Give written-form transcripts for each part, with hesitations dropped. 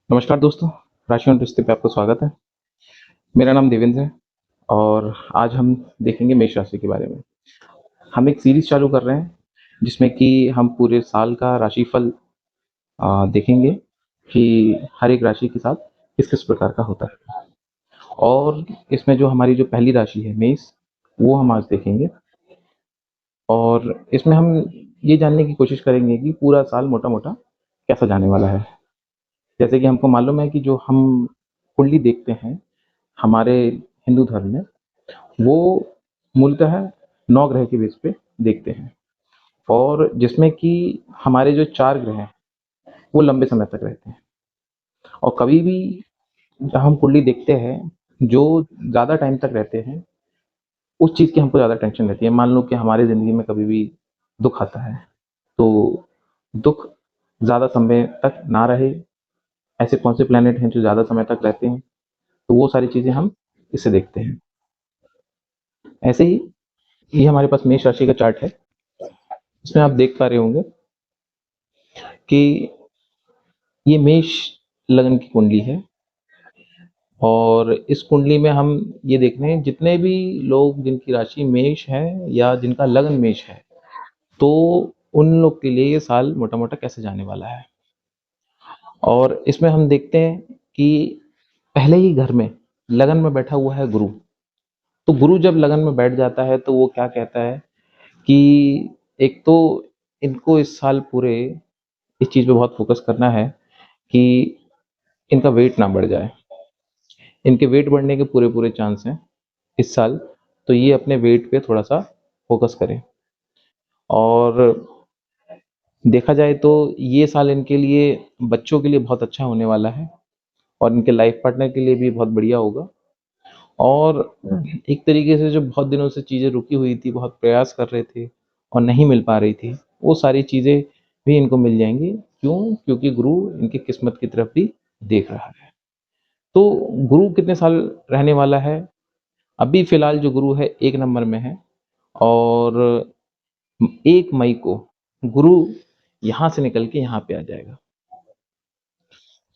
नमस्कार दोस्तों, राशि और रिश्ते पे आपका स्वागत है। मेरा नाम देवेंद्र है और आज हम देखेंगे मेष राशि के बारे में। हम एक सीरीज़ चालू कर रहे हैं, जिसमें कि हम पूरे साल का राशिफल देखेंगे कि हर एक राशि के साथ किस-किस प्रकार का होता है। और इसमें जो हमारी जो पहली राशि है मेष, वो हम आज देखेंगे और इसमें हम ये जानने की कोशिश करेंगे कि पूरा साल मोटा-मोटा कैसा जाने वाला है। जैसे कि हमको मालूम है कि जो हम कुंडली देखते हैं, हमारे हिंदू धर्म में वो मूलतः 9 ग्रह के बेस पे देखते हैं और जिसमें कि हमारे जो 4 ग्रह हैं, वो लंबे समय तक रहते हैं और कभी भी जब हम कुंडली देखते हैं, जो ज़्यादा टाइम तक रहते हैं, उस चीज़ की हमको ज़्यादा टेंशन रहती है। मान लो कि हमारी ज़िंदगी में कभी भी दुःख आता है, तो दुःख ज़्यादा समय तक ना रहे, ऐसे कौन से प्लैनेट हैं जो ज़्यादा समय तक रहते हैं, तो वो सारी चीज़ें हम इससे देखते हैं। ऐसे ही ये हमारे पास मेष राशि का चार्ट है। इसमें आप देख पा रहे होंगे कि ये मेष लगन की कुंडली है और इस कुंडली में हम ये देख रहे हैं जितने भी लोग जिनकी राशि मेष है या जिनका लगन मेष है, तो उन लोग के लिए ये साल मोटा मोटा कैसे जाने वाला है। और इसमें हम देखते हैं कि पहले ही घर में लगन में बैठा हुआ है गुरु। तो गुरु जब लगन में बैठ जाता है तो वो क्या कहता है कि एक तो इनको इस साल पूरे इस चीज़ पे बहुत फोकस करना है कि इनका वेट ना बढ़ जाए। इनके वेट बढ़ने के पूरे-पूरे चांस हैं इस साल, तो ये अपने वेट पे थोड़ा-सा फ़ोकस करें। और देखा जाए तो ये साल इनके लिए बच्चों के लिए बहुत अच्छा होने वाला है और इनके लाइफ पार्टनर के लिए भी बहुत बढ़िया होगा। और एक तरीके से जो बहुत दिनों से चीज़ें रुकी हुई थी, बहुत प्रयास कर रहे थे और नहीं मिल पा रही थी, वो सारी चीज़ें भी इनको मिल जाएँगी। क्यों? क्योंकि गुरु इनकी किस्मत की तरफ भी देख रहा है। तो गुरु कितने साल रहने वाला है? अभी फ़िलहाल जो गुरु है 1 नंबर में है और 1 मई को गुरु यहाँ से निकल के यहाँ पे आ जाएगा।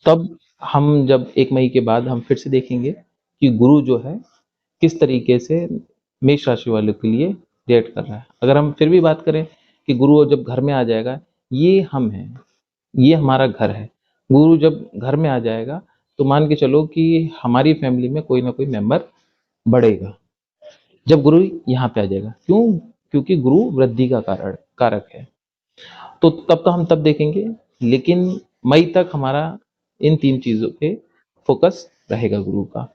तब हम जब 1 मई के बाद हम फिर से देखेंगे कि गुरु जो है किस तरीके से मेष राशि वालों के लिए रिएक्ट कर रहा है। अगर हम फिर भी बात करें कि गुरु जब घर में आ जाएगा, ये हम हैं, ये हमारा घर है। गुरु जब घर में आ जाएगा, तो मान के चलो कि हमारी फैमिली में कोई ना कोई मेंबर बढ़ेगा। जब गुरु यहाँ पे आ जाएगा, क्यों? क्योंकि गुरु वृद्धि का कारक है। तो तब तो हम तब देखेंगे, लेकिन मई तक हमारा इन 3 चीज़ों पे फ़ोकस रहेगा गुरु का।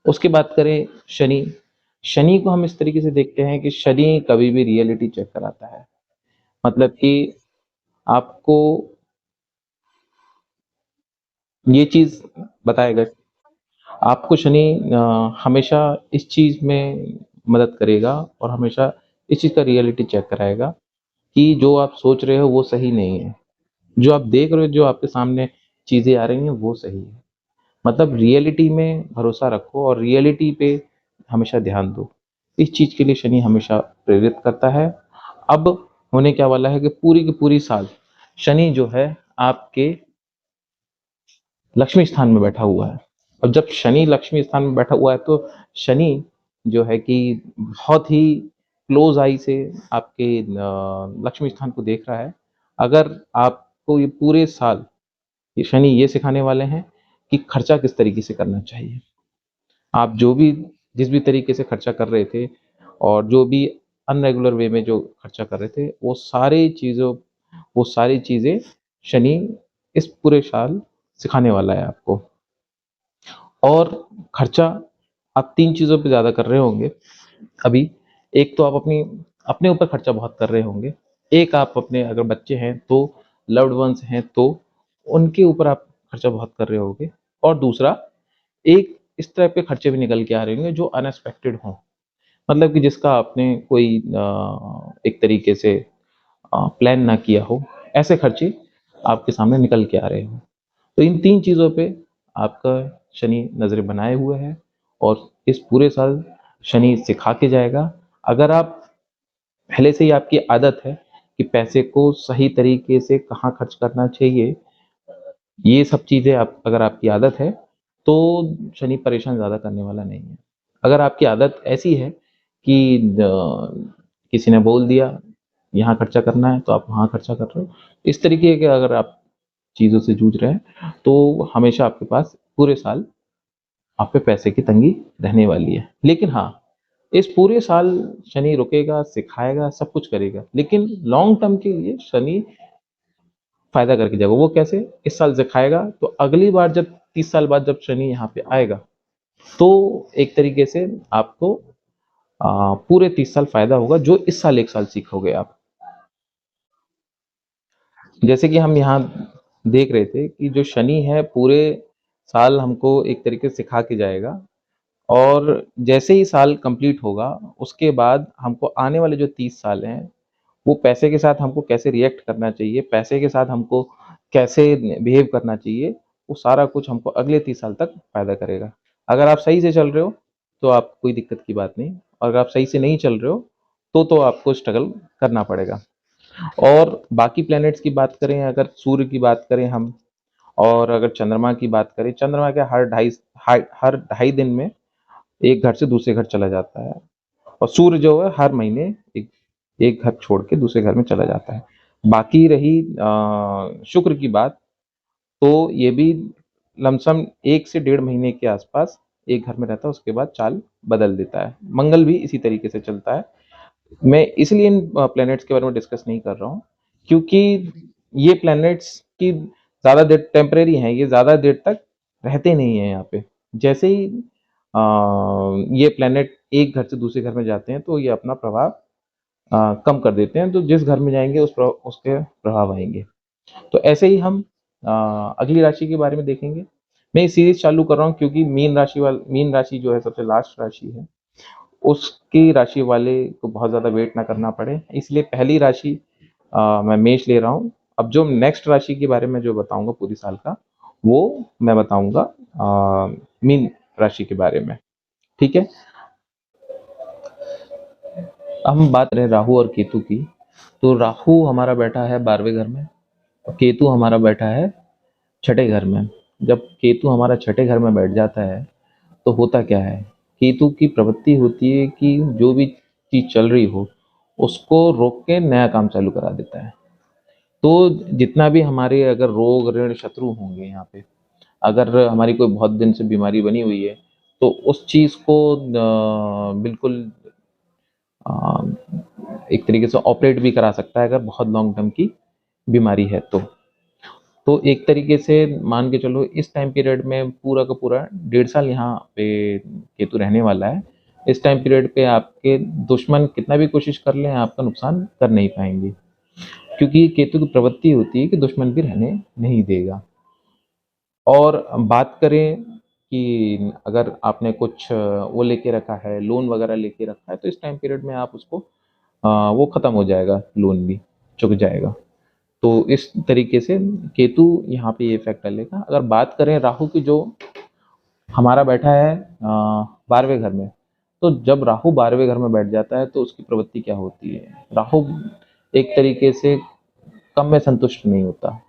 उसके बाद करें शनि। शनि को हम इस तरीके से देखते हैं कि शनि कभी भी रियलिटी चेक कराता है। मतलब कि आपको ये चीज़ बताएगा, आपको शनि हमेशा इस चीज़ में मदद करेगा और हमेशा इस चीज़ का रियलिटी चेक कराएगा कि जो आप सोच रहे हो वो सही नहीं है। जो आप देख रहे हो, जो आपके सामने चीज़ें आ रही हैं वो सही है। मतलब रियलिटी में भरोसा रखो और रियलिटी पे हमेशा ध्यान दो। इस चीज़ के लिए शनि हमेशा प्रेरित करता है। अब होने क्या वाला है कि पूरी की पूरी साल शनि जो है आपके लक्ष्मी स्थान में बैठा हुआ है। अब जब शनि लक्ष्मी स्थान में बैठा हुआ है तो शनि जो है कि बहुत ही क्लोज आई से आपके लक्ष्मी स्थान को देख रहा है। अगर आपको ये पूरे साल ये शनि ये सिखाने वाले हैं कि खर्चा किस तरीके से करना चाहिए। आप जो भी जिस भी तरीके से खर्चा कर रहे थे और जो भी अनरेगुलर वे में जो खर्चा कर रहे थे, वो सारी चीज़ें शनि इस पूरे साल सिखाने वाला है आपको। और खर्चा आप 3 चीज़ों पे ज़्यादा कर रहे होंगे अभी। एक तो आप अपने ऊपर खर्चा बहुत कर रहे होंगे। एक आप अपने अगर बच्चे हैं तो लव्ड वन्स हैं तो उनके ऊपर आप खर्चा बहुत कर रहे होंगे। और दूसरा एक इस तरह के खर्चे भी निकल के आ रहे होंगे जो अनएक्सपेक्टेड हों। मतलब कि जिसका आपने कोई एक तरीके से प्लान ना किया हो, ऐसे खर्चे आपके सामने निकल के आ रहे हों। तो इन 3 चीज़ों पे आपका शनि नज़रें बनाए हुए है और इस पूरे साल शनि सिखा के जाएगा। अगर आप पहले से ही आपकी आदत है कि पैसे को सही तरीके से कहाँ खर्च करना चाहिए, ये सब चीज़ें आप अगर आपकी आदत है, तो शनि परेशान ज़्यादा करने वाला नहीं है। अगर आपकी आदत ऐसी है कि किसी ने बोल दिया, यहाँ खर्चा करना है, तो आप वहाँ खर्चा कर रहे हो। इस तरीके के अगर आप चीज़ों से जूझ रहे हैं, तो हमेशा आपके पास पूरे साल आप पे पैसे की तंगी रहने वाली है। लेकिन हाँ, इस पूरे साल शनि रुकेगा, सिखाएगा, सब कुछ करेगा, लेकिन लॉन्ग टर्म के लिए शनि फ़ायदा करके जाएगा। वो कैसे? इस साल सिखाएगा, तो अगली बार जब 30 साल बाद जब शनि यहाँ पे आएगा, तो एक तरीके से आपको पूरे 30 साल फ़ायदा होगा, जो इस साल 1 साल सीखोगे आप। जैसे कि हम यहाँ देख रहे थे कि जो शनि है पूरे साल हमको एक तरीके से सिखा के जाएगा, और जैसे ही साल कंप्लीट होगा, उसके बाद हमको आने वाले जो 30 साल हैं, वो पैसे के साथ हमको कैसे रिएक्ट करना चाहिए, पैसे के साथ हमको कैसे बिहेव करना चाहिए, वो सारा कुछ हमको अगले 30 साल तक फ़ायदा करेगा। अगर आप सही से चल रहे हो, तो आप कोई दिक्कत की बात नहीं, और अगर आप सही से नहीं चल रहे हो, तो आपको स्ट्रगल करना पड़ेगा। और बाकी प्लैनेट्स की बात करें, अगर सूर्य की बात करें हम, और अगर चंद्रमा की बात करें, चंद्रमा क्या हर ढाई दिन में एक घर से दूसरे घर चला जाता है, और सूर्य जो है हर महीने एक एक घर छोड़ के दूसरे घर में चला जाता है। बाकी रही शुक्र की बात, तो ये भी लमसम 1 से डेढ़ महीने के आसपास एक घर में रहता है, उसके बाद चाल बदल देता है। मंगल भी इसी तरीके से चलता है। मैं इसलिए इन प्लैनेट्स के बारे में डिस्कस नहीं कर रहा हूँ, क्योंकि ये प्लैनेट्स की ज़्यादा देर टेम्परेरी हैं, ये ज़्यादा देर तक रहते नहीं हैं यहाँ पे। जैसे ही ये प्लैनेट एक घर से दूसरे घर में जाते हैं, तो ये अपना प्रभाव कम कर देते हैं, तो जिस घर में जाएँगे उसके प्रभाव आएँगे। तो ऐसे ही हम अगली राशि के बारे में देखेंगे। मैं ये सीरीज़ चालू कर रहा हूँ क्योंकि मीन राशि जो है सबसे लास्ट राशि है, उसकी राशि वाले को बहुत ज़्यादा वेट ना करना पड़े, इसलिए पहली राशि मैं मेष ले रहा हूँ। अब जो नेक्स्ट राशि के बारे में जो बताऊँगा पूरी साल का, वो मैं बताऊँगा मीन राशि के बारे में, ठीक है? अब हम बात करें राहु और केतु की, तो राहु हमारा बैठा है 12वें घर में, और केतु हमारा बैठा है छठे घर में। जब केतु हमारा छठे घर में बैठ जाता है, तो होता क्या है, केतु की प्रवृत्ति होती है कि जो भी चीज़ चल रही हो, उसको रोक के नया काम चालू करा देता है। तो जितना भी हमारे अगर रोग, ऋण, शत्रु होंगे यहाँ पे, अगर हमारी कोई बहुत दिन से बीमारी बनी हुई है, तो उस चीज़ को बिल्कुल अ, एक तरीके से ऑपरेट भी करा सकता है, अगर बहुत लॉन्ग टर्म की बीमारी है तो। तो एक तरीके से मान के चलो, इस टाइम पीरियड में पूरा का पूरा 1.5 साल यहाँ पे केतु रहने वाला है। इस टाइम पीरियड पे आपके दुश्मन कितना भी कोशिश कर लें, आपका नुकसान कर नहीं पाएंगे, क्योंकि केतु की प्रवृत्ति होती है कि दुश्मन भी रहने नहीं देगा। और बात करें कि अगर आपने कुछ वो लेके रखा है, लोन वगैरह लेके रखा है, तो इस टाइम पीरियड में आप उसको वो ख़त्म हो जाएगा, लोन भी चुक जाएगा। तो इस तरीके से केतु यहाँ पे ये इफेक्ट डालेगा। अगर बात करें राहु की, जो हमारा बैठा है 12वें घर में, तो जब राहु 12वें घर में बैठ जाता है, तो उसकी प्रवृत्ति क्या होती है, राहु एक तरीके से कम में संतुष्ट नहीं होता,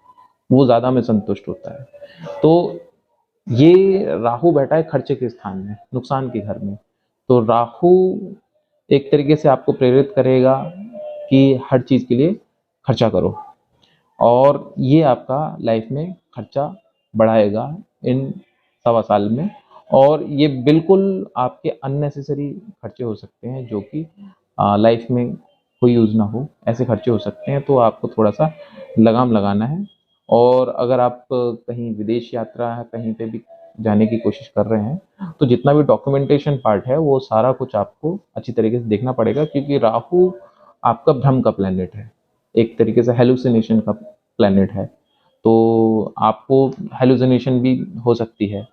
वो ज़्यादा में संतुष्ट होता है। तो ये राहु बैठा है खर्चे के स्थान में, नुकसान के घर में। तो राहु एक तरीके से आपको प्रेरित करेगा कि हर चीज़ के लिए खर्चा करो, और ये आपका लाइफ में खर्चा बढ़ाएगा इन 1.25 साल में। और ये बिल्कुल आपके अननेसेसरी खर्चे हो सकते हैं, जो कि लाइफ में कोई यूज़ ना हो, ऐसे खर्चे हो सकते हैं। तो आपको थोड़ा सा लगाम लगाना है। और अगर आप कहीं विदेश यात्रा है, कहीं पे भी जाने की कोशिश कर रहे हैं, तो जितना भी डॉक्यूमेंटेशन पार्ट है, वो सारा कुछ आपको अच्छी तरीके से देखना पड़ेगा, क्योंकि राहु आपका भ्रम का प्लैनेट है, एक तरीके से हेलुसिनेशन का प्लैनेट है। तो आपको हेलुसिनेशन भी हो सकती है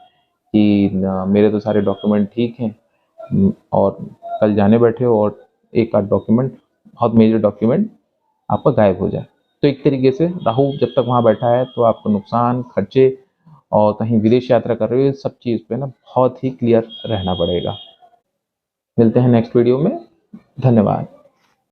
कि मेरे तो सारे डॉक्यूमेंट ठीक हैं, और कल जाने बैठे हो और एक आध डॉक्यूमेंट, बहुत मेजर डॉक्यूमेंट आपका गायब हो जाए। तो एक तरीके से राहु जब तक वहाँ बैठा है, तो आपको नुकसान, खर्चे, और कहीं विदेश यात्रा कर रहे हो, सब चीज़ पे ना बहुत ही क्लियर रहना पड़ेगा। मिलते हैं नेक्स्ट वीडियो में। धन्यवाद।